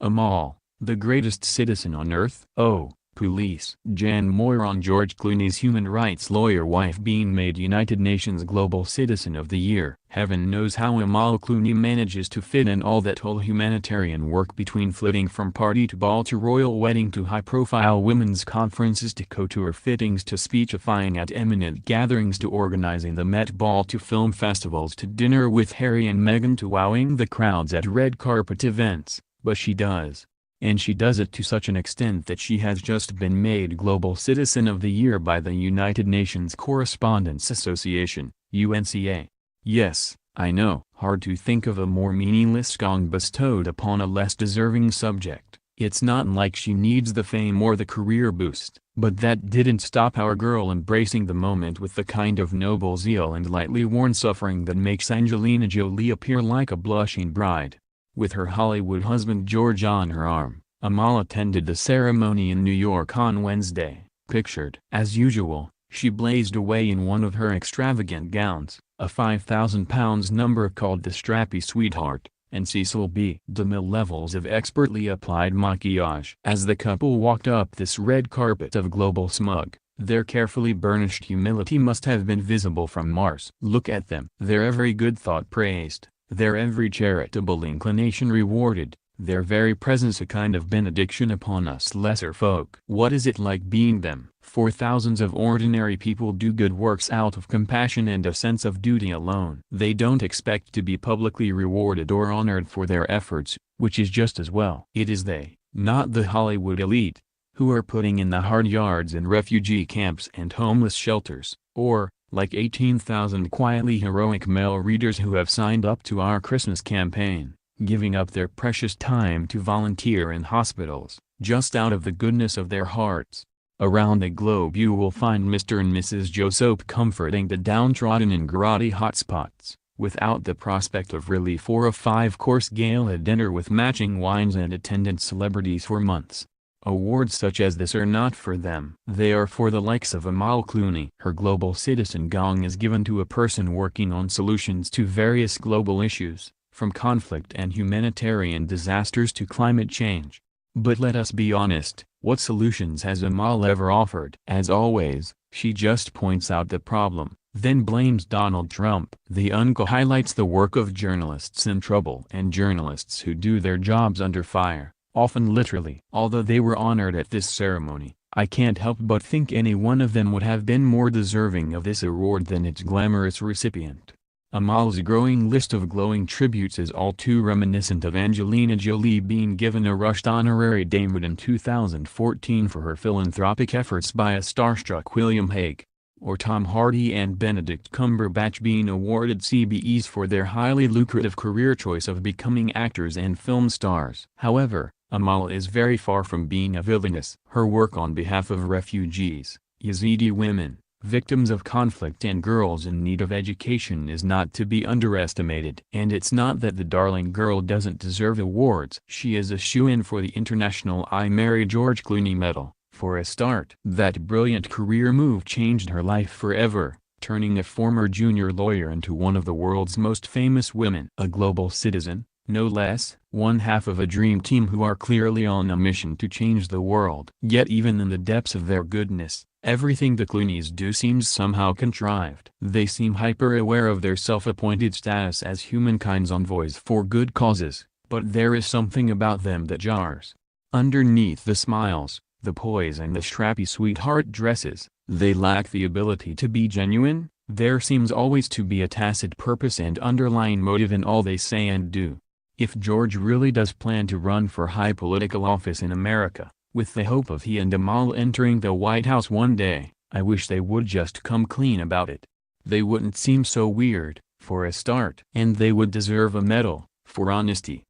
Amal, the greatest citizen on earth. Oh, police. Jan Moiron, George Clooney's human rights lawyer wife, being made United Nations Global Citizen of the Year. Heaven knows how Amal Clooney manages to fit in all that whole humanitarian work, between flitting from party to ball to royal wedding to high-profile women's conferences to couture fittings to speechifying at eminent gatherings to organizing the Met Ball to film festivals to dinner with Harry and Meghan to wowing the crowds at red carpet events. But she does. And she does it to such an extent that she has just been made Global Citizen of the Year by the United Nations Correspondents Association, UNCA. Yes, I know, hard to think of a more meaningless gong bestowed upon a less deserving subject. It's not like she needs the fame or the career boost. But that didn't stop our girl embracing the moment with the kind of noble zeal and lightly worn suffering that makes Angelina Jolie appear like a blushing bride. With her Hollywood husband George on her arm, Amal attended the ceremony in New York on Wednesday. Pictured as usual, she blazed away in one of her extravagant gowns, a £5,000 number called the Strappy Sweetheart, and Cecil B. DeMille levels of expertly applied maquillage. As the couple walked up this red carpet of global smug, their carefully burnished humility must have been visible from Mars. Look at them. Their every good thought praised, their every charitable inclination rewarded, their very presence a kind of benediction upon us lesser folk. What is it like being them? For thousands of ordinary people do good works out of compassion and a sense of duty alone. They don't expect to be publicly rewarded or honored for their efforts, which is just as well. It is they, not the Hollywood elite, who are putting in the hard yards in refugee camps and homeless shelters, or, like 18,000 quietly heroic male readers who have signed up to our Christmas campaign, giving up their precious time to volunteer in hospitals, just out of the goodness of their hearts. Around the globe you will find Mr. and Mrs. Joe Soap comforting the downtrodden in grotty hotspots, without the prospect of relief or a 5-course gala dinner with matching wines and attendant celebrities for months. Awards such as this are not for them. They are for the likes of Amal Clooney. Her Global Citizen gong is given to a person working on solutions to various global issues, from conflict and humanitarian disasters to climate change. But let us be honest, what solutions has Amal ever offered? As always, she just points out the problem, then blames Donald Trump. The UNCA highlights the work of journalists in trouble and journalists who do their jobs under fire, often literally. Although they were honored at this ceremony, I can't help but think any one of them would have been more deserving of this award than its glamorous recipient. Amal's growing list of glowing tributes is all too reminiscent of Angelina Jolie being given a rushed honorary damehood in 2014 for her philanthropic efforts by a starstruck William Hague, or Tom Hardy and Benedict Cumberbatch being awarded CBEs for their highly lucrative career choice of becoming actors and film stars. However, Amal is very far from being a villainess. Her work on behalf of refugees, Yazidi women, victims of conflict and girls in need of education is not to be underestimated. And it's not that the darling girl doesn't deserve awards. She is a shoo-in for the International I Marry George Clooney medal. For a start, that brilliant career move changed her life forever, turning a former junior lawyer into one of the world's most famous women. A global citizen, no less, one half of a dream team who are clearly on a mission to change the world. Yet even in the depths of their goodness, everything the Clooneys do seems somehow contrived. They seem hyper-aware of their self-appointed status as humankind's envoys for good causes, but there is something about them that jars. Underneath the smiles, the poise and the strappy sweetheart dresses, they lack the ability to be genuine. There seems always to be a tacit purpose and underlying motive in all they say and do. If George really does plan to run for high political office in America, with the hope of he and Amal entering the White House one day, I wish they would just come clean about it. They wouldn't seem so weird, for a start. And they would deserve a medal, for honesty.